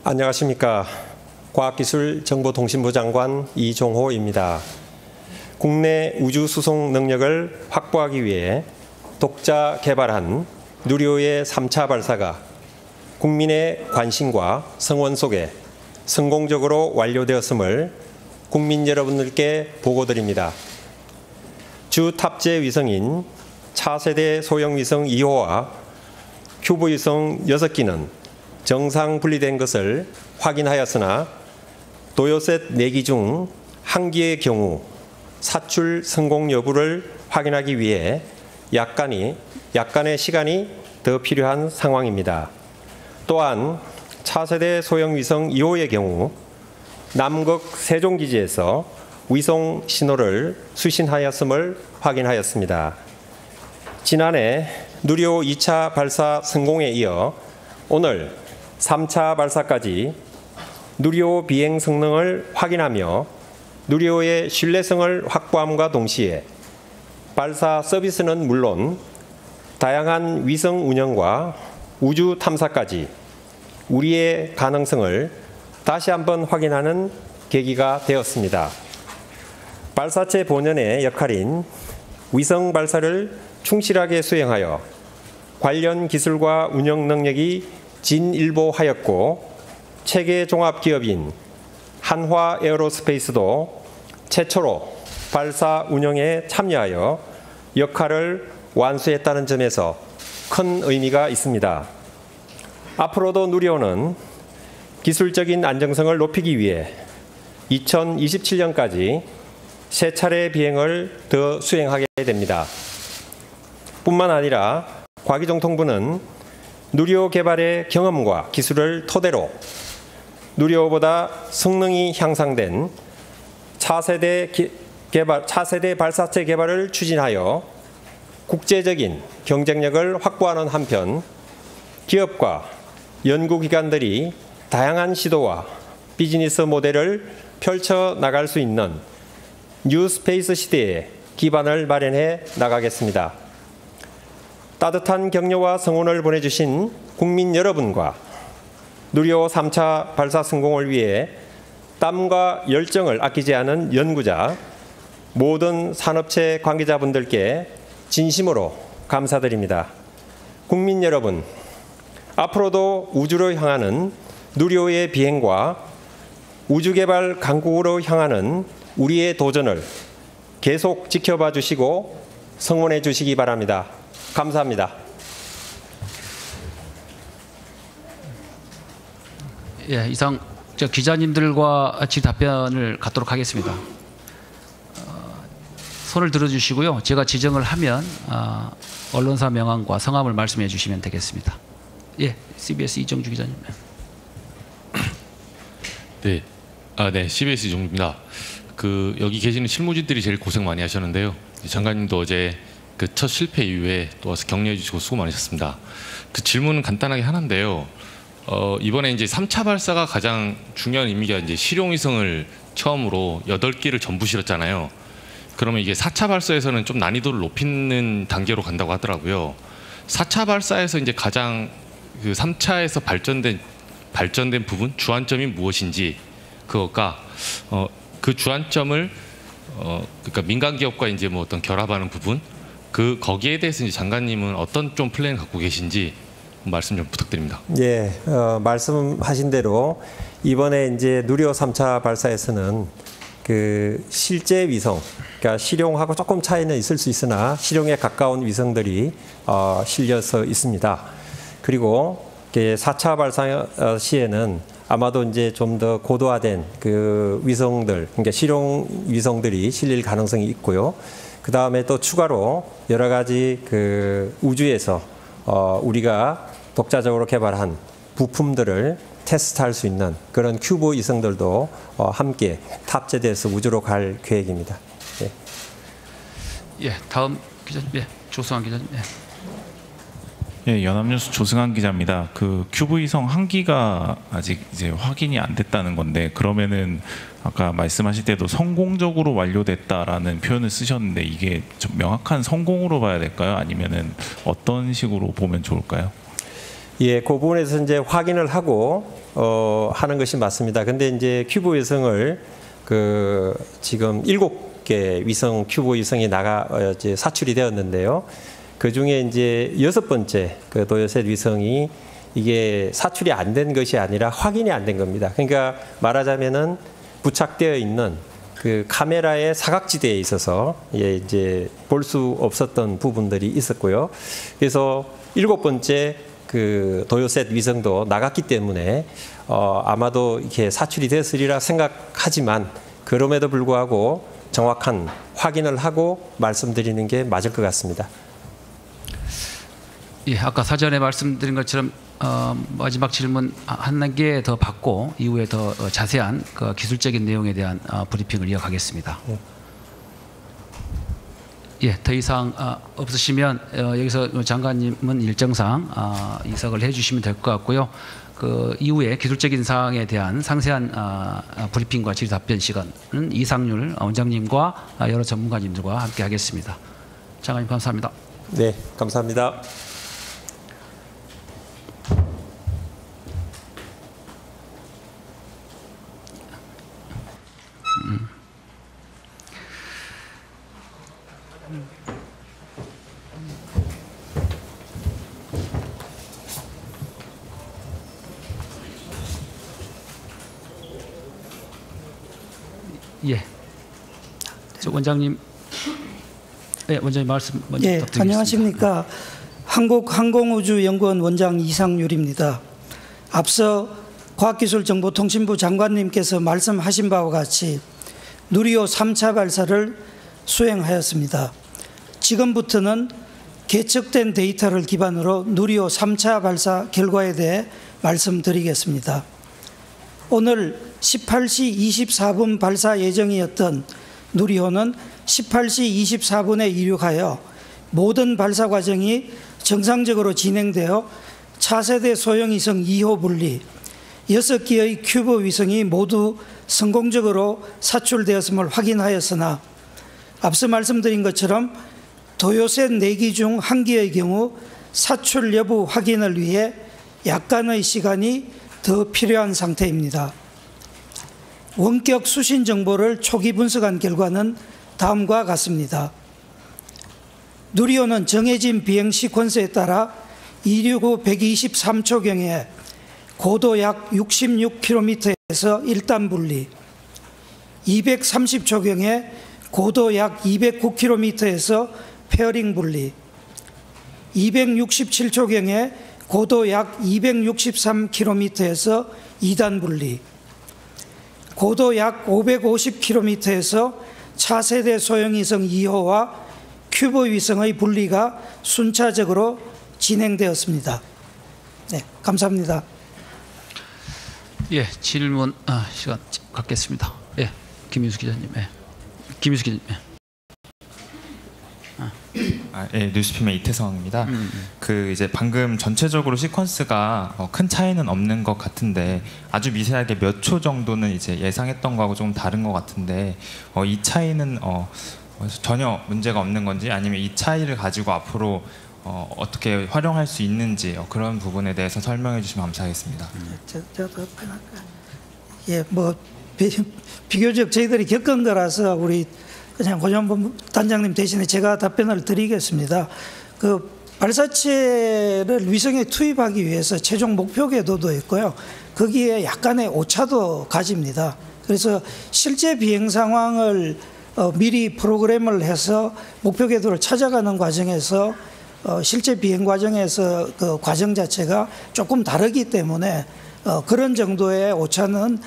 안녕하십니까. 과학기술정보통신부 장관 이종호입니다. 국내 우주수송 능력을 확보하기 위해 독자 개발한 누리호의 3차 발사가 국민의 관심과 성원 속에 성공적으로 완료되었음을 국민 여러분들께 보고드립니다. 주 탑재 위성인 차세대 소형 위성 2호와 큐브 위성 6기는 정상 분리된 것을 확인하였으나 도요셋 4기 중 1기의 경우 사출 성공 여부를 확인하기 위해 약간의 시간이 더 필요한 상황입니다. 또한 차세대 소형 위성 2호의 경우 남극 세종기지에서 위성 신호를 수신하였음을 확인하였습니다. 지난해 누리호 2차 발사 성공에 이어 오늘 3차 발사까지 누리호 비행 성능을 확인하며 누리호의 신뢰성을 확보함과 동시에 발사 서비스는 물론 다양한 위성 운영과 우주 탐사까지 우리의 가능성을 다시 한번 확인하는 계기가 되었습니다. 발사체 본연의 역할인 위성 발사를 충실하게 수행하여 관련 기술과 운영 능력이 진일보하였고 체계 종합 기업인 한화 에어로스페이스도 최초로 발사 운영에 참여하여 역할을 완수했다는 점에서 큰 의미가 있습니다. 앞으로도 누리호는 기술적인 안정성을 높이기 위해 2027년까지 3차례 비행을 더 수행하게 됩니다. 뿐만 아니라 과기정통부는 누리호 개발의 경험과 기술을 토대로 누리호보다 성능이 향상된 차세대 발사체 개발을 추진하여 국제적인 경쟁력을 확보하는 한편 기업과 연구기관들이 다양한 시도와 비즈니스 모델을 펼쳐나갈 수 있는 뉴스페이스 시대에 기반을 마련해 나가겠습니다. 따뜻한 격려와 성원을 보내주신 국민 여러분과 누리호 3차 발사 성공을 위해 땀과 열정을 아끼지 않은 연구자, 모든 산업체 관계자분들께 진심으로 감사드립니다. 국민 여러분, 앞으로도 우주로 향하는 누리호의 비행과 우주개발 강국으로 향하는 우리의 도전을 계속 지켜봐 주시고 성원해 주시기 바랍니다. 감사합니다. 예, 이상 기자님들과 같이 답변을 갖도록 하겠습니다. 손을 들어주시고요. 제가 지정을 하면 언론사 명함과 성함을 말씀해 주시면 되겠습니다. 예, CBS 이정주 기자님. 네, 네, CBS 이정주입니다. 여기 계시는 실무진들이 제일 고생 많이 하셨는데요. 장관님도 어제 첫 실패 이후에 또 와서 격려해 주시고 수고 많으셨습니다. 질문은 간단하게 하나인데요. 이번에 이제 3차 발사가 가장 중요한 의미가 이제 실용위성을 처음으로 8기를 전부 실었잖아요. 그러면 이게 4차 발사에서는 좀 난이도를 높이는 단계로 간다고 하더라고요. 4차 발사에서 이제 가장 3차에서 발전된 부분, 주안점이 무엇인지 그것과 그 주안점을 그러니까 민간 기업과 이제 뭐 어떤 결합하는 부분, 거기에 대해서 이제 장관님은 어떤 좀 플랜을 갖고 계신지 말씀 좀 부탁드립니다. 예, 말씀하신 대로 이번에 이제 누리호 3차 발사에서는 실제 위성, 그러니까 실용하고 조금 차이는 있을 수 있으나 실용에 가까운 위성들이 실려서 있습니다. 그리고 4차 발사 시에는 아마도 이제 좀 더 고도화된 위성들, 그러니까 실용 위성들이 실릴 가능성이 있고요. 그 다음에 또 추가로 여러 가지 우주에서 우리가 독자적으로 개발한 부품들을 테스트할 수 있는 그런 큐브 위성들도 함께 탑재돼서 우주로 갈 계획입니다. 예, 예, 다음 기자님, 예, 조승환 기자님. 예. 예, 연합뉴스 조승환 기자입니다. 큐브 위성 1기가 아직 이제 확인이 안 됐다는 건데, 그러면은 아까 말씀하실 때도 성공적으로 완료됐다라는 표현을 쓰셨는데 이게 좀 명확한 성공으로 봐야 될까요? 아니면은 어떤 식으로 보면 좋을까요? 예, 그 부분에서 이제 확인을 하고 하는 것이 맞습니다. 근데 이제 큐브 위성을 지금 7개 위성 큐브 위성이 이제 사출이 되었는데요. 그 중에 이제 6번째 그 도요셋 위성이 이게 사출이 안 된 것이 아니라 확인이 안 된 겁니다. 그러니까 말하자면은 부착되어 있는 그 카메라의 사각지대에 있어서 이제 볼 수 없었던 부분들이 있었고요. 그래서 7번째 그 도요셋 위성도 나갔기 때문에 아마도 이렇게 사출이 됐으리라 생각하지만 그럼에도 불구하고 정확한 확인을 하고 말씀드리는 게 맞을 것 같습니다. 예, 아까 사전에 말씀드린 것처럼 마지막 질문 한 개 더 받고 이후에 더 자세한 그 기술적인 내용에 대한 브리핑을 이어가겠습니다. 예, 더 이상 없으시면 여기서 장관님은 일정상 이석을 해주시면 될 것 같고요. 그 이후에 기술적인 사항에 대한 상세한 브리핑과 질의 답변 시간은 이상률 원장님과 여러 전문가님들과 함께 하겠습니다. 장관님 감사합니다. 네, 감사합니다. 예, 저 원장님, 네, 원장님 말씀 먼저 부탁드리겠습니다. 안녕하십니까. 한국항공우주연구원 원장 이상률입니다. 앞서 과학기술정보통신부 장관님께서 말씀하신 바와 같이 누리호 3차 발사를 수행하였습니다. 지금부터는 개척된 데이터를 기반으로 누리호 3차 발사 결과에 대해 말씀드리겠습니다. 오늘 18시 24분 발사 예정이었던 누리호는 18시 24분에 이륙하여 모든 발사 과정이 정상적으로 진행되어 차세대 소형위성 2호 분리 6개의 큐브 위성이 모두 성공적으로 사출되었음을 확인하였으나 앞서 말씀드린 것처럼 도요셋 4기 중 1기의 경우 사출 여부 확인을 위해 약간의 시간이 더 필요한 상태입니다. 원격 수신 정보를 초기 분석한 결과는 다음과 같습니다. 누리호는 정해진 비행 시퀀스에 따라 이륙 후 123초경에 고도 약 66km에서 1단 분리, 230초경에 고도 약 209km에서 페어링 분리, 267초경에 고도 약 263km에서 2단 분리, 고도 약 550km에서 차세대 소형위성 2호와 큐브 위성의 분리가 순차적으로 진행되었습니다. 네, 감사합니다. 예, 질문 시간 갖겠습니다. 예, 김윤수 기자님. 예, 김윤수 기자님. 예. 예, 뉴스피면 이태성입니다. 그 이제 방금 전체적으로 시퀀스가 큰 차이는 없는 것 같은데 아주 미세하게 몇 초 정도는 이제 예상했던 거하고 조금 다른 것 같은데 이 차이는 전혀 문제가 없는 건지 아니면 이 차이를 가지고 앞으로 어떻게 활용할 수 있는지 그런 부분에 대해서 설명해 주시면 감사하겠습니다. 예, 뭐 비교적 저희들이 겪은 거라서 우리 그냥 고정본 단장님 대신에 제가 답변을 드리겠습니다. 그 발사체를 위성에 투입하기 위해서 최종 목표 궤도도 있고요. 거기에 약간의 오차도 가집니다. 그래서 실제 비행 상황을 미리 프로그램을 해서 목표 궤도를 찾아가는 과정에서 실제 비행 과정에서 그 과정 자체가 조금 다르기 때문에 그런 정도의 오차는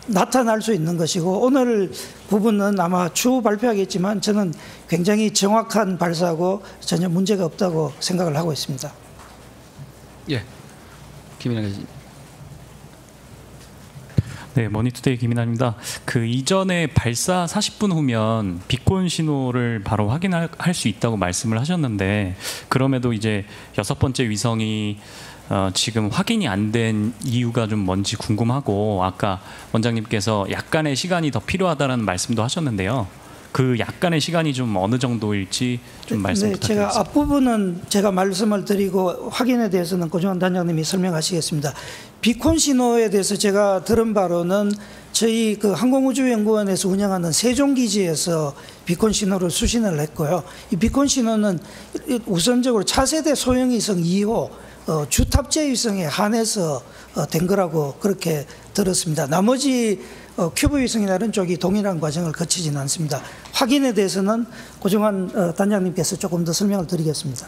나타날 수 있는 것이고 오늘 부분은 아마 추후 발표하겠지만 저는 굉장히 정확한 발사고 전혀 문제가 없다고 생각을 하고 있습니다. 예, 김인하 기자님. 네, 머니투데이 김인하입니다. 그 이전에 발사 40분 후면 비콘 신호를 바로 확인할 수 있다고 말씀을 하셨는데 그럼에도 이제 6번째 위성이 지금 확인이 안 된 이유가 좀 뭔지 궁금하고 아까 원장님께서 약간의 시간이 더 필요하다는 말씀도 하셨는데요. 그 약간의 시간이 좀 어느 정도일지 좀 말씀 네, 부탁드리겠습니다. 제가 앞부분은 제가 말씀을 드리고 확인에 대해서는 고정환 단장님이 설명하시겠습니다. 비콘 신호에 대해서 제가 들은 바로는 저희 그 항공우주연구원에서 운영하는 세종기지에서 비콘 신호를 수신을 했고요. 이 비콘 신호는 우선적으로 차세대 소형위성 2호 주탑재 위성에 한해서 된 거라고 그렇게 들었습니다. 나머지 큐브 위성이나 이런 쪽이 동일한 과정을 거치지는 않습니다. 확인에 대해서는 고정환 단장님께서 조금 더 설명을 드리겠습니다.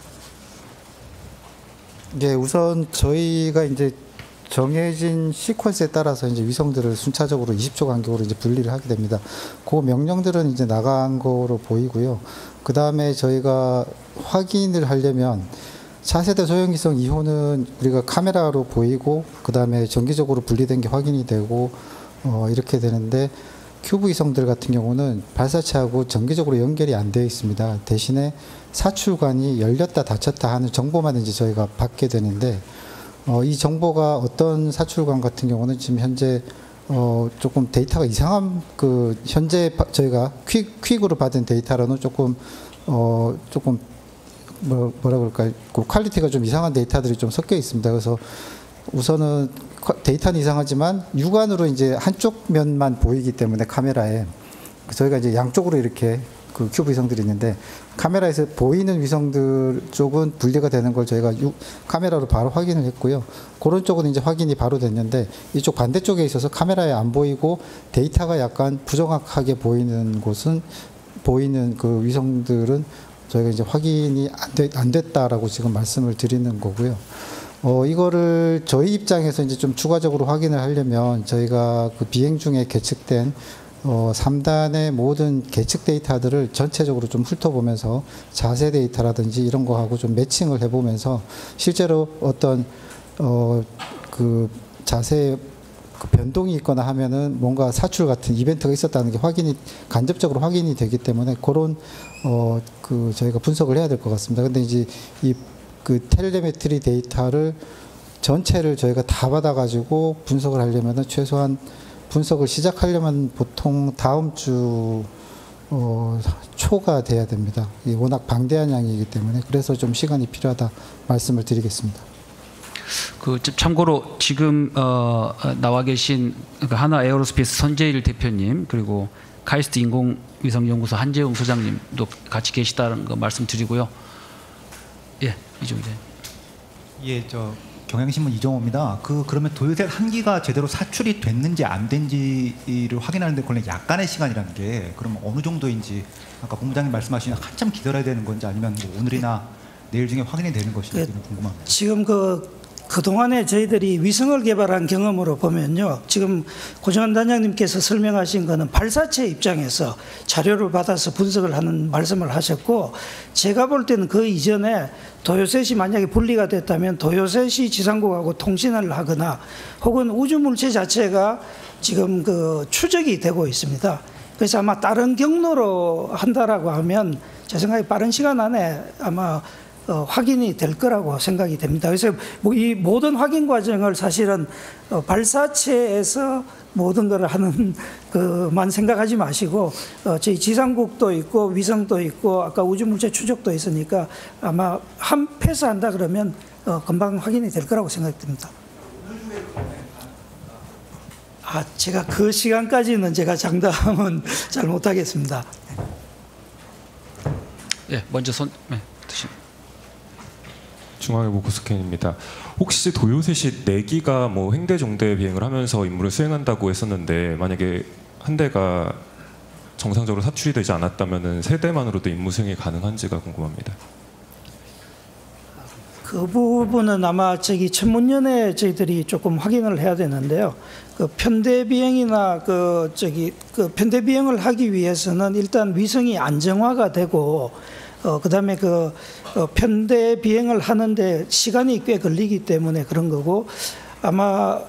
예, 우선 저희가 이제 정해진 시퀀스에 따라서 이제 위성들을 순차적으로 20초 간격으로 이제 분리를 하게 됩니다. 그 명령들은 이제 나간 거로 보이고요. 그 다음에 저희가 확인을 하려면 차세대 소형위성 2호는 우리가 카메라로 보이고 그 다음에 정기적으로 분리된 게 확인이 되고 이렇게 되는데 큐브 위성들 같은 경우는 발사체하고 정기적으로 연결이 안 되어 있습니다. 대신에 사출관이 열렸다 닫혔다 하는 정보만 이제 저희가 받게 되는데 이 정보가 어떤 사출관 같은 경우는 지금 현재 조금 데이터가 이상한 그 현재 저희가 퀵으로 받은 데이터로는 조금 뭐라 그럴까요? 그 퀄리티가 좀 이상한 데이터들이 좀 섞여 있습니다. 그래서 우선은 데이터는 이상하지만 육안으로 이제 한쪽 면만 보이기 때문에 카메라에 저희가 이제 양쪽으로 이렇게 그 큐브 위성들이 있는데 카메라에서 보이는 위성들 쪽은 분리가 되는 걸 저희가 카메라로 바로 확인을 했고요. 그런 쪽은 이제 확인이 바로 됐는데 이쪽 반대쪽에 있어서 카메라에 안 보이고 데이터가 약간 부정확하게 보이는 곳은 보이는 그 위성들은 저희가 이제 확인이 안 됐다라고 지금 말씀을 드리는 거고요. 이거를 저희 입장에서 이제 좀 추가적으로 확인을 하려면 저희가 그 비행 중에 계측된 3단의 모든 계측 데이터들을 전체적으로 좀 훑어보면서 자세 데이터라든지 이런 거하고 좀 매칭을 해보면서 실제로 어떤 그 자세 그 변동이 있거나 하면은 뭔가 사출 같은 이벤트가 있었다는 게 간접적으로 확인이 되기 때문에 그런 그 저희가 분석을 해야 될 것 같습니다. 근데 이제 이 그 텔레메트리 데이터를 전체를 저희가 다 받아가지고 분석을 하려면은 최소한 분석을 시작하려면 보통 다음 주 초가 돼야 됩니다. 이게 워낙 방대한 양이기 때문에 그래서 좀 시간이 필요하다 말씀을 드리겠습니다. 그 참고로 지금 나와 계신 그 하나 에어로스페이스 선재일 대표님 그리고 카이스트 인공위성연구소 한재웅 소장님도 같이 계시다는 거 말씀드리고요. 예, 이종 기자님. 예, 저 경향신문 이정호입니다. 그러면 도요새 한 기가 제대로 사출이 됐는지 안 된지를 확인하는데 걸리는 약간의 시간이라는 게 그러면 어느 정도인지 아까 본부장님 말씀하신 한참 기다려야 되는 건지 아니면 뭐 오늘이나 내일 중에 확인이 되는 것인지 궁금합니다. 지금 그동안에 저희들이 위성을 개발한 경험으로 보면요. 지금 고정환 단장님께서 설명하신 거는 발사체 입장에서 자료를 받아서 분석을 하는 말씀을 하셨고 제가 볼 때는 그 이전에 도요셋이 만약에 분리가 됐다면 도요셋이 지상국하고 통신을 하거나 혹은 우주물체 자체가 지금 그 추적이 되고 있습니다. 그래서 아마 다른 경로로 한다라고 하면 제 생각에 빠른 시간 안에 아마 확인이 될 거라고 생각이 됩니다. 그래서 이 모든 확인 과정을 사실은 발사체에서 모든 걸 하는 그만 생각하지 마시고 저희 지상국도 있고 위성도 있고 아까 우주물체 추적도 있으니까 아마 한 패스한다 그러면 금방 확인이 될 거라고 생각됩니다. 제가 그 시간까지는 제가 장담은 잘 못하겠습니다. 예, 먼저 드시. 중앙일보 고스캔입니다. 혹시 도요셋이 4기가 뭐 횡대 정도의 비행을 하면서 임무를 수행한다고 했었는데 만약에 한 대가 정상적으로 사출이 되지 않았다면은 3대만으로도 임무 수행이 가능한지가 궁금합니다. 그 부분은 아마 천문연에 저희들이 조금 확인을 해야 되는데요. 그 편대 비행이나 그 편대 비행을 하기 위해서는 일단 위성이 안정화가 되고 그다음에 편대 비행을 하는데 시간이 꽤 걸리기 때문에 그런 거고 아마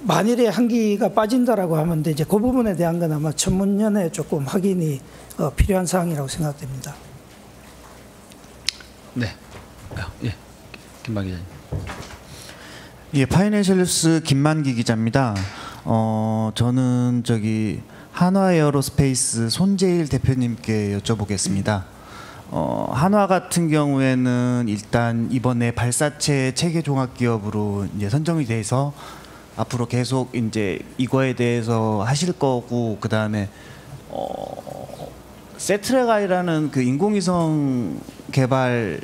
만일에 한 기가 빠진다라고 하면 이제 그 부분에 대한 건 아마 천문연에 조금 확인이 필요한 사항이라고 생각됩니다. 네, 예, 김만 기자님. 예, 파이낸셜 뉴스 김만기 기자입니다. 저는 한화에어로스페이스 손재일 대표님께 여쭤보겠습니다. 한화 같은 경우에는 일단 이번에 발사체 체계 종합 기업으로 이제 선정이 돼서 앞으로 계속 이제 이거에 대해서 하실 거고, 그 다음에 세트레가이라는 그 인공위성 개발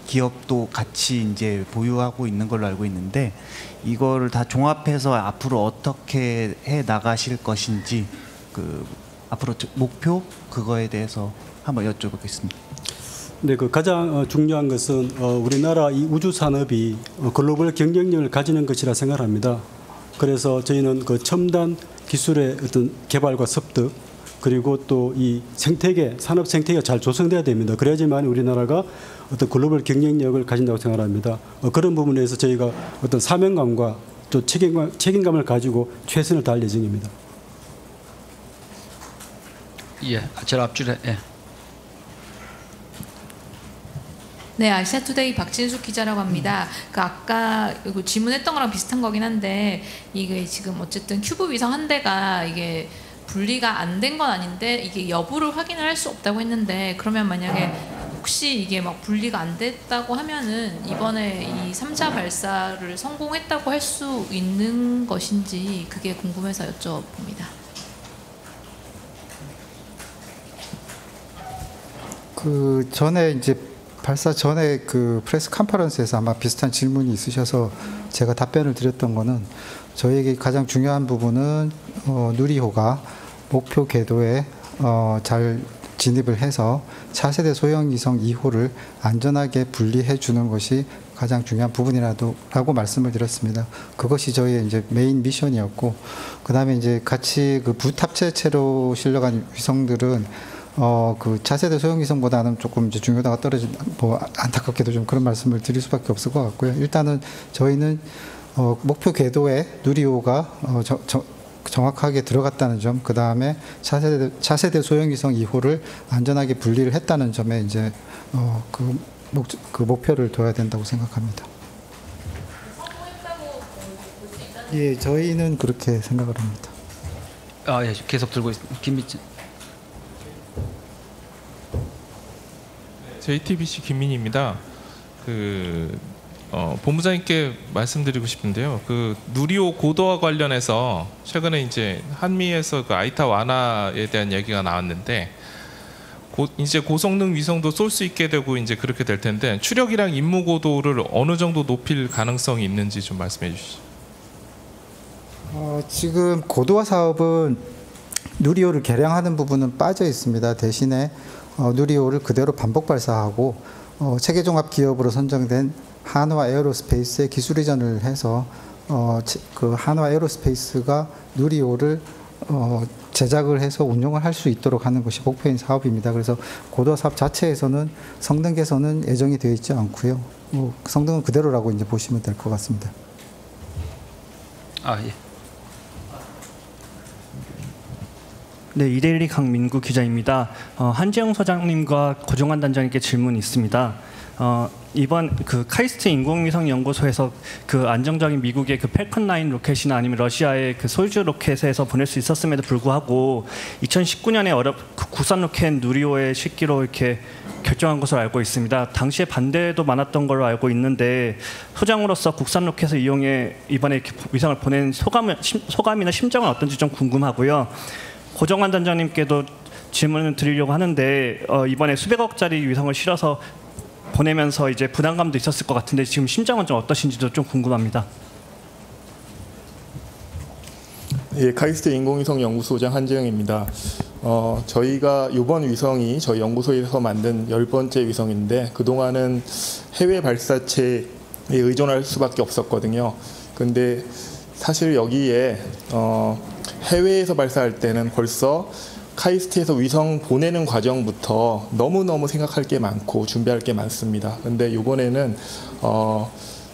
기업도 같이 이제 보유하고 있는 걸로 알고 있는데, 이거를 다 종합해서 앞으로 어떻게 해 나가실 것인지, 그 앞으로 목표 그거에 대해서 한번 여쭤보겠습니다. 네, 그 가장 중요한 것은 우리나라 이 우주 산업이 글로벌 경쟁력을 가지는 것이라 생각합니다. 그래서 저희는 그 첨단 기술의 어떤 개발과 습득, 그리고 또 이 생태계, 산업 생태계가 잘 조성돼야 됩니다. 그래야지만 우리나라가 어떤 글로벌 경쟁력을 가진다고 생각합니다. 그런 부분에서 저희가 어떤 사명감과 또 책임감을 가지고 최선을 다할 예정입니다. 예, 저 앞줄에. 예. 네, 아시아투데이 박진숙 기자라고 합니다. 그 아까 질문했던 거랑 비슷한 거긴 한데, 이게 지금 어쨌든 큐브 위성 한 대가 이게 분리가 안 된 건 아닌데 이게 여부를 확인을 할 수 없다고 했는데, 그러면 만약에 혹시 이게 막 분리가 안 됐다고 하면은 이번에 이 3차 발사를 성공했다고 할 수 있는 것인지 그게 궁금해서 여쭤봅니다. 그 전에 이제 발사 전에 그 프레스 컨퍼런스에서 아마 비슷한 질문이 있으셔서 제가 답변을 드렸던 거는, 저희에게 가장 중요한 부분은 누리호가 목표 궤도에 잘 진입을 해서 차세대 소형 위성 2호를 안전하게 분리해 주는 것이 가장 중요한 부분이라고 말씀을 드렸습니다. 그것이 저희의 이제 메인 미션이었고, 그다음에 이제 같이 그 부탑재체로 실려간 위성들은 그 차세대 소형 위성보다는 조금 이제 중요도가 떨어진, 뭐 안타깝게도 좀 그런 말씀을 드릴 수밖에 없을 것 같고요. 일단은 저희는 목표 궤도에 누리호가 정확하게 들어갔다는 점, 그 다음에 차세대 소형 위성 2호를 안전하게 분리를 했다는 점에 이제 그 목표를 둬야 된다고 생각합니다. 예, 저희는 그렇게 생각을 합니다. 아, 예, 계속 들고 있습니다. 김미진. JTBC 김민희입니다. 본부장님께 말씀드리고 싶은데요. 그 누리호 고도화 관련해서 최근에 이제 한미에서 그 아이타 완화에 대한 얘기가 나왔는데, 이제 고성능 위성도 쏠 수 있게 되고 이제 그렇게 될 텐데, 추력이랑 임무 고도를 어느 정도 높일 가능성이 있는지 좀 말씀해 주시죠. 지금 고도화 사업은 누리호를 개량하는 부분은 빠져 있습니다. 대신에 누리호를 그대로 반복 발사하고 체계종합 기업으로 선정된 한화 에어로스페이스에 기술 이전을 해서 그 한화 에어로스페이스가 누리호를 제작을 해서 운영을 할 수 있도록 하는 것이 목표인 사업입니다. 그래서 고도화 사업 자체에서는 성능 개선은 예정이 되어 있지 않고요. 성능은 그대로라고 이제 보시면 될 것 같습니다. 아, 예. 네, 이데일리 강민구 기자입니다. 한지영 소장님과 고종환 단장님께 질문이 있습니다. 이번 그 카이스트 인공위성 연구소에서 그 안정적인 미국의 그 팰컨 9 로켓이나 아니면 러시아의 그 소유주 로켓에서 보낼 수 있었음에도 불구하고 2019년에 국산 로켓 누리호의 실기로 이렇게 결정한 것으로 알고 있습니다. 당시에 반대도 많았던 걸로 알고 있는데, 소장으로서 국산 로켓을 이용해 이번에 이렇게 위성을 보낸 소감이나 심정은 어떤지 좀 궁금하고요. 고정환 단장님께도 질문을 드리려고 하는데, 이번에 수백억짜리 위성을 실어서 보내면서 이제 부담감도 있었을 것 같은데 지금 심정은 좀 어떠신지도 좀 궁금합니다. 예, 카이스트 인공위성 연구소장 한재영입니다. 저희가 이번 위성이 저희 연구소에서 만든 10번째 위성인데, 그동안은 해외 발사체에 의존할 수밖에 없었거든요. 근데 사실 여기에 해외에서 발사할 때는 벌써 카이스트에서 위성 보내는 과정부터 너무너무 생각할 게 많고 준비할 게 많습니다. 근데 이번에는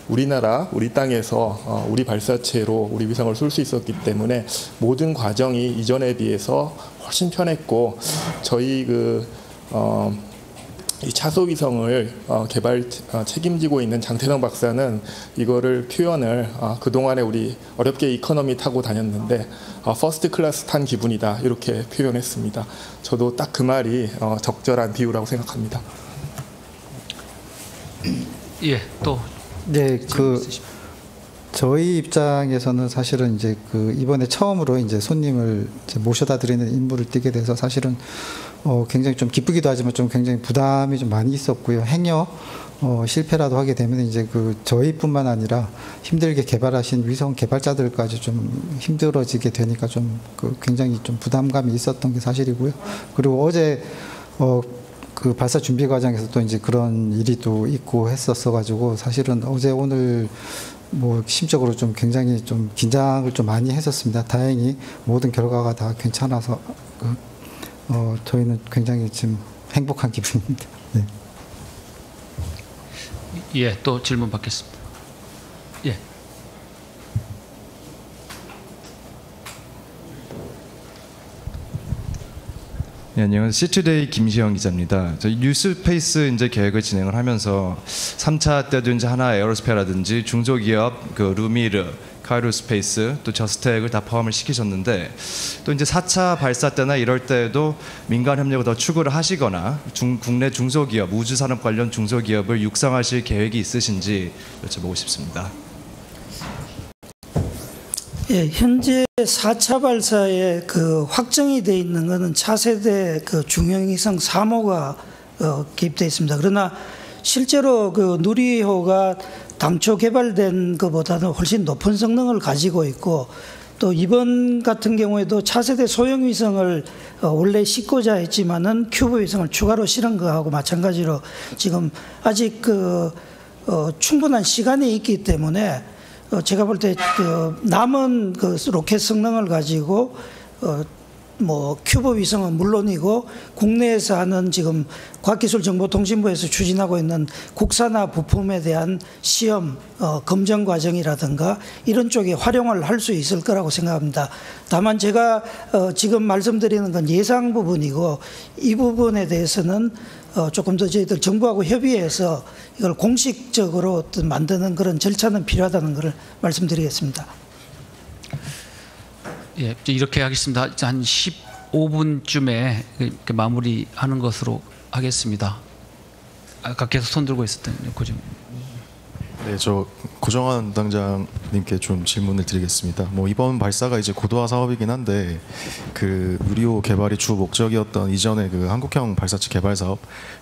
우리 땅에서 우리 발사체로 우리 위성을 쏠 수 있었기 때문에 모든 과정이 이전에 비해서 훨씬 편했고, 저희 이 차소 위성을 개발 책임지고 있는 장태성 박사는 이거를 표현을 그동안에 우리 어렵게 이코노미 타고 다녔는데 퍼스트 클래스 탄 기분이다 이렇게 표현했습니다. 저도 딱 그 말이 적절한 비유라고 생각합니다. 예, 또 네, 저희 입장에서는 사실은 이제 이번에 처음으로 이제 손님을 이제 모셔다 드리는 임무를 띠게 돼서 사실은 굉장히 좀 기쁘기도 하지만 좀 굉장히 부담이 좀 많이 있었고요. 행여 실패라도 하게 되면 이제 저희뿐만 아니라 힘들게 개발하신 위성 개발자들까지 좀 힘들어지게 되니까 좀 굉장히 좀 부담감이 있었던 게 사실이고요. 그리고 어제 발사 준비 과정에서 또 이제 그런 일이 또 있고 했었어 가지고 사실은 어제 오늘 심적으로 좀 굉장히 좀 긴장을 좀 많이 했었습니다. 다행히 모든 결과가 다 괜찮아서 저희는 굉장히 지금 행복한 기분입니다. 네. 예, 또 질문 받겠습니다. 예. 네, 안녕하세요. 시투데이 김시영 기자입니다. 저희 뉴스페이스 이제 계획을 진행을 하면서 3차 때도 이제 하나 에어로스페라든지 중소기업 루미르, 카이로스페이스, 또 저스텍을 다 포함을 시키셨는데 또 이제 4차 발사 때나 이럴 때에도 민간 협력을 더 추구를 하시거나 국내 중소기업, 우주산업 관련 중소기업을 육성하실 계획이 있으신지 여쭤보고 싶습니다. 예, 현재 4차 발사에 확정이 돼 있는 것은 차세대 중형위성 3호가 개입되어 있습니다. 그러나 실제로 누리호가 당초 개발된 것보다는 훨씬 높은 성능을 가지고 있고 또 이번 같은 경우에도 차세대 소형 위성을 원래 싣고자 했지만은 큐브 위성을 추가로 실은 거하고 마찬가지로 지금 아직 충분한 시간이 있기 때문에 제가 볼 때 남은 로켓 성능을 가지고 큐브 위성은 물론이고 국내에서 하는 지금 과학기술정보통신부에서 추진하고 있는 국산화 부품에 대한 시험 검증 과정이라든가 이런 쪽에 활용을 할 수 있을 거라고 생각합니다. 다만 제가 지금 말씀드리는 건 예상 부분이고 이 부분에 대해서는 조금 더 저희들 정부하고 협의해서 이걸 공식적으로 만드는 그런 절차는 필요하다는 것을 말씀드리겠습니다. 예, 이렇게 하겠습니다. 한 15분쯤에 마무리하는 것으로 하겠습니다. 아까 계속 손 들고 있었던 고정. 네, 저 고정환 당장님께 좀 질문을 드리겠습니다. 이번 발사가 이제 고도화 사업이긴 한데 누리호 개발이 주 목적이었던 이전의 한국형 발사체 개발 사업,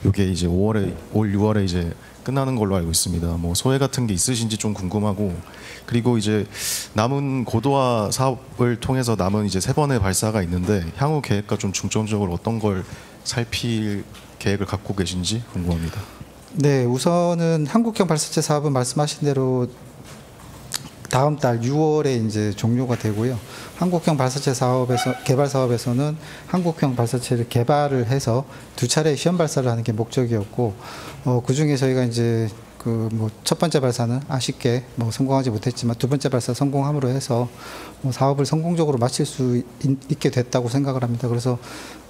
이게 이제 올 6월에 이제 끝나는 걸로 알고 있습니다. 소회 같은 게 있으신지 좀 궁금하고, 그리고 이제 남은 고도화 사업을 통해서 남은 이제 3번의 발사가 있는데 향후 계획과 좀 중점적으로 어떤 걸 살필 계획을 갖고 계신지 궁금합니다. 네, 우선은 한국형 발사체 사업은 말씀하신 대로 다음 달 6월에 이제 종료가 되고요. 한국형 발사체 개발 사업에서는 한국형 발사체를 개발을 해서 2차례 시험 발사를 하는 게 목적이었고, 그 중에 저희가 이제 첫 번째 발사는 아쉽게 성공하지 못했지만 두 번째 발사 성공함으로 해서 사업을 성공적으로 마칠 수 있게 됐다고 생각을 합니다. 그래서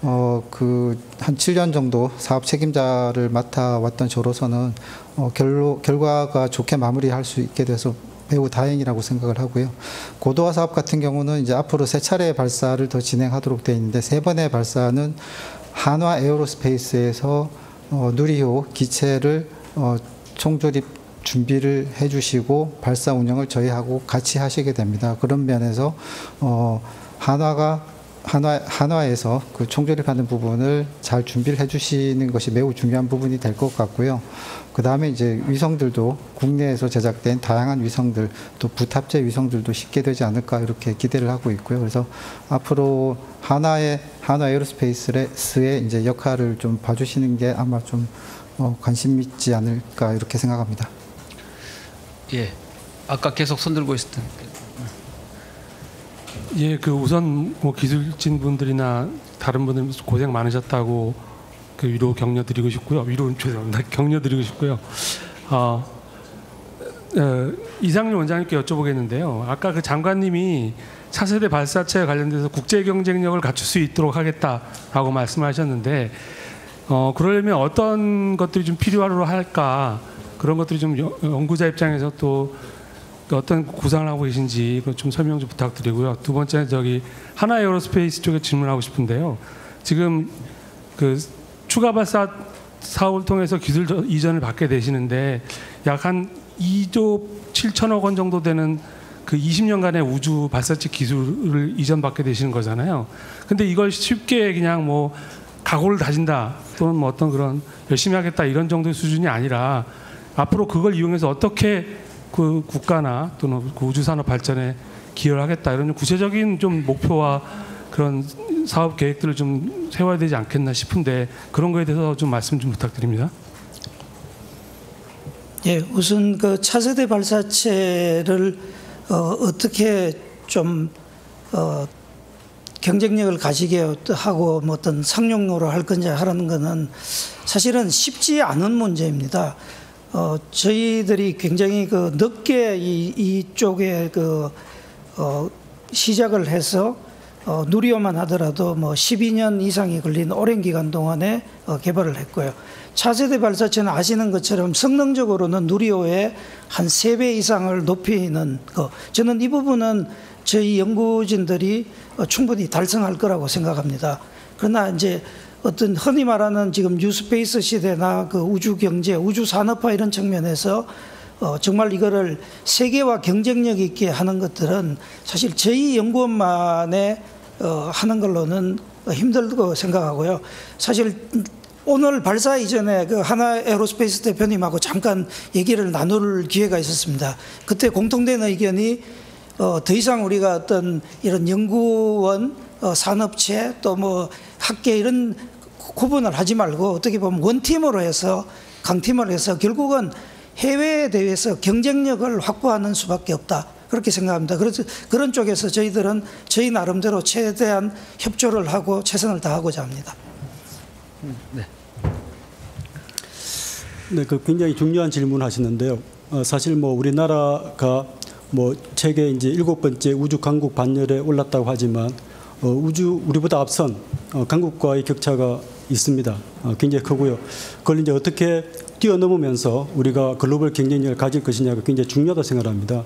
한 7년 정도 사업 책임자를 맡아왔던 저로서는 결과가 좋게 마무리할 수 있게 돼서 매우 다행이라고 생각을 하고요. 고도화 사업 같은 경우는 이제 앞으로 3차례 발사를 더 진행하도록 되어 있는데 3번의 발사는 한화 에어로스페이스에서 누리호 기체를 총조립 준비를 해주시고 발사 운영을 저희하고 같이 하시게 됩니다. 그런 면에서 한화에서 총조립하는 부분을 잘 준비를 해주시는 것이 매우 중요한 부분이 될 것 같고요. 그 다음에 이제 위성들도 국내에서 제작된 다양한 위성들, 또 부탑재 위성들도 쉽게 되지 않을까 이렇게 기대를 하고 있고요. 그래서 앞으로 한화 에어로스페이스의 이제 역할을 좀 봐주시는 게 아마 좀 관심 있지 않을까 이렇게 생각합니다. 예, 아까 계속 손 들고 있었던. 예, 우선 기술진 분들이나 다른 분들 고생 많으셨다고 위로 격려드리고 싶고요. 위로 죄송합니다. 격려드리고 싶고요. 이상윤 원장님께 여쭤보겠는데요. 아까 장관님이 차세대 발사체에 관련돼서 국제 경쟁력을 갖출 수 있도록 하겠다라고 말씀하셨는데 그러려면 어떤 것들이 좀 필요로 할까 그런 것들이 좀 연구자 입장에서 또 어떤 구상을 하고 계신지 좀 설명 좀 부탁드리고요. 두 번째는 하나 에어로스페이스 쪽에 질문하고 싶은데요. 지금 그 추가 발사 사업을 통해서 기술 이전을 받게 되시는데 약 한 2조 7천억 원 정도 되는 그 20년간의 우주 발사체 기술을 이전받게 되시는 거잖아요. 근데 이걸 쉽게 그냥 뭐 각오를 다진다 또는 뭐 어떤 그런 열심히 하겠다 이런 정도의 수준이 아니라 앞으로 그걸 이용해서 어떻게 그 국가나 또는 그 우주산업 발전에 기여를 하겠다 이런 구체적인 좀 목표와 그런 사업 계획들을 좀 세워야 되지 않겠나 싶은데 그런 거에 대해서 좀 말씀 좀 부탁드립니다. 예, 우선 그 차세대 발사체를 어떻게 좀 경쟁력을 가지게 하고 뭐 어떤 상용으로 할 건지 하라는 것은 사실은 쉽지 않은 문제입니다. 저희들이 굉장히 그 늦게 이쪽에 시작을 해서 누리호만 하더라도 뭐 12년 이상이 걸린 오랜 기간 동안에 개발을 했고요. 차세대 발사체는 아시는 것처럼 성능적으로는 누리호의 한 3배 이상을 높이는 거. 저는 이 부분은 저희 연구진들이 충분히 달성할 거라고 생각합니다. 그러나 이제 어떤 흔히 말하는 지금 뉴스페이스 시대나 그 우주 경제, 우주 산업화 이런 측면에서 정말 이거를 세계와 경쟁력 있게 하는 것들은 사실 저희 연구원만에 하는 걸로는 힘들다고 생각하고요. 사실 오늘 발사 이전에 그 하나 에어로스페이스 대표님하고 잠깐 얘기를 나눌 기회가 있었습니다. 그때 공통된 의견이 더 이상 우리가 어떤 이런 연구원, 산업체 또 뭐 학계 이런 구분을 하지 말고 어떻게 보면 원팀으로 해서 강팀을 해서 결국은 해외에 대해서 경쟁력을 확보하는 수밖에 없다. 그렇게 생각합니다. 그래서 그런 쪽에서 저희들은 저희 나름대로 최대한 협조를 하고 최선을 다하고자 합니다. 네. 네, 그 굉장히 중요한 질문을 하시는데요. 사실 뭐 우리나라가 뭐 세계 이제 7번째 우주 강국 반열에 올랐다고 하지만 우리보다 앞선 강국과의 격차가 있습니다. 굉장히 크고요. 그걸 이제 어떻게 뛰어넘으면서 우리가 글로벌 경쟁력을 가질 것이냐가 굉장히 중요하다고 생각합니다.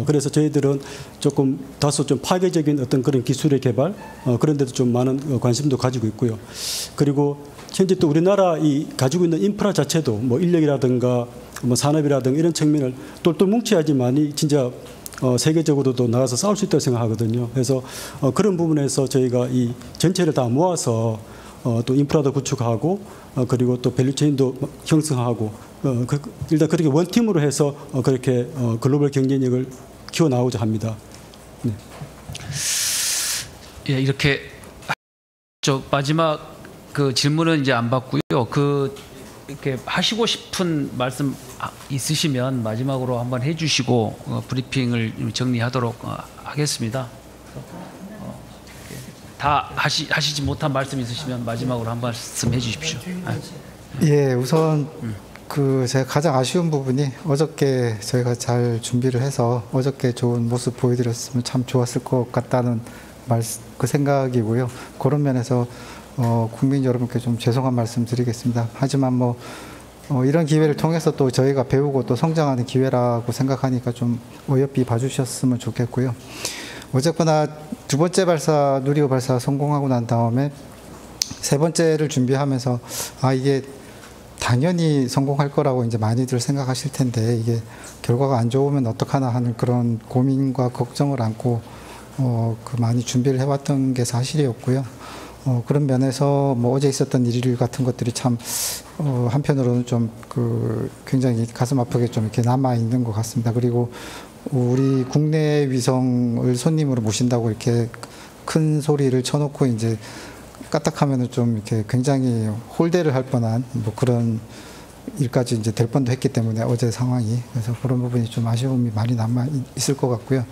그래서 저희들은 조금 다소 좀 파괴적인 어떤 그런 기술의 개발 그런 데도 좀 많은 관심도 가지고 있고요. 그리고 현재 또 우리나라 가지고 있는 인프라 자체도 뭐 인력이라든가 뭐 산업이라든가 이런 측면을 똘똘 뭉쳐야지만이 진짜 세계적으로도 나가서 싸울 수 있다고 생각하거든요. 그래서 그런 부분에서 저희가 이 전체를 다 모아서 또 인프라도 구축하고 그리고 또 밸류체인도 형성하고 일단 그렇게 원팀으로 해서 그렇게 글로벌 경쟁력을 키워 나오자 합니다. 네. 예, 이렇게 마지막 그 질문은 이제 안 받고요. 이렇게 하시고 싶은 말씀 있으시면 마지막으로 한번 해주시고 브리핑을 정리하도록 하겠습니다. 다 하시지 못한 말씀 있으시면 마지막으로 한 말씀 해주십시오. 예, 우선 제가 가장 아쉬운 부분이 어저께 저희가 잘 준비를 해서 어저께 좋은 모습 보여드렸으면 참 좋았을 것 같다는 그 생각이고요. 그런 면에서 국민 여러분께 좀 죄송한 말씀 드리겠습니다. 하지만 뭐 이런 기회를 통해서 또 저희가 배우고 또 성장하는 기회라고 생각하니까 좀 어여삐 봐주셨으면 좋겠고요. 어쨌거나 두 번째 발사, 누리호 발사 성공하고 난 다음에 세 번째를 준비하면서 이게 당연히 성공할 거라고 이제 많이들 생각하실 텐데 이게 결과가 안 좋으면 어떡하나 하는 그런 고민과 걱정을 안고 많이 준비를 해왔던 게 사실이었고요. 그런 면에서 뭐 어제 있었던 일 같은 것들이 참 한편으로는 좀 굉장히 가슴 아프게 좀 이렇게 남아 있는 것 같습니다. 그리고 우리 국내 위성을 손님으로 모신다고 이렇게 큰 소리를 쳐놓고 이제 까딱하면은 좀 이렇게 굉장히 홀대를 할 뻔한 뭐 그런 일까지 이제 될 뻔도 했기 때문에 어제 상황이 그래서 그런 부분이 좀 아쉬움이 많이 남아 있을 것 같고요.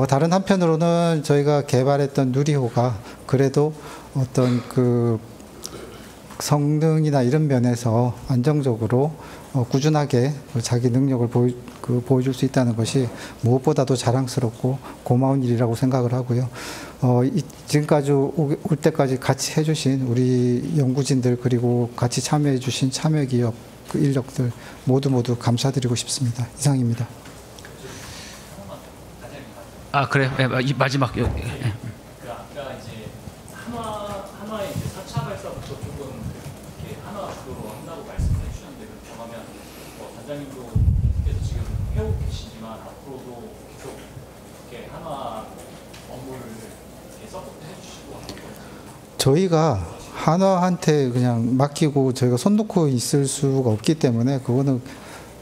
다른 한편으로는 저희가 개발했던 누리호가 그래도 어떤 성능이나 이런 면에서 안정적으로 꾸준하게 자기 능력을 보여줄 수 있다는 것이 무엇보다도 자랑스럽고 고마운 일이라고 생각을 하고요. 지금까지 올 때까지 같이 해주신 우리 연구진들 그리고 같이 참여해주신 참여기업 그 인력들 모두 감사드리고 싶습니다. 이상입니다. 아 그래 마지막 여기. 아까 이제 한화의 이제 4차 발사부터 조금 한화 주도로 한다고 말씀해 주셨는데 그렇게 하면 단장님께서 지금 해오고 계시지만 앞으로도 계속 이렇게 한화 업무를 서포트해 주시고 하는 건지. 저희가 한화한테 그냥 맡기고 저희가 손 놓고 있을 수가 없기 때문에 그거는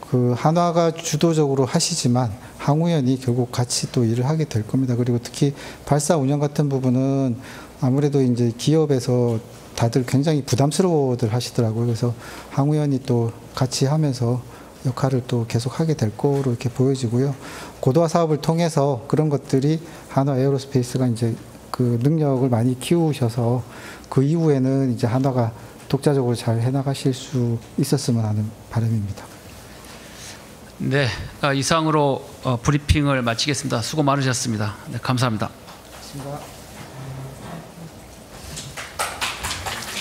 그 한화가 주도적으로 하시지만 항우연이 결국 같이 또 일을 하게 될 겁니다. 그리고 특히 발사 운영 같은 부분은 아무래도 이제 기업에서 다들 굉장히 부담스러워들 하시더라고요. 그래서 항우연이 또 같이 하면서 역할을 또 계속 하게 될 거로 이렇게 보여지고요. 고도화 사업을 통해서 그런 것들이 한화 에어로스페이스가 이제 그 능력을 많이 키우셔서 그 이후에는 이제 한화가 독자적으로 잘 해나가실 수 있었으면 하는 바람입니다. 네, 이상으로 브리핑을 마치겠습니다. 수고 많으셨습니다. 네, 감사합니다.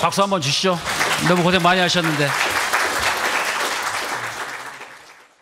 박수 한번 주시죠. 너무 고생 많이 하셨는데.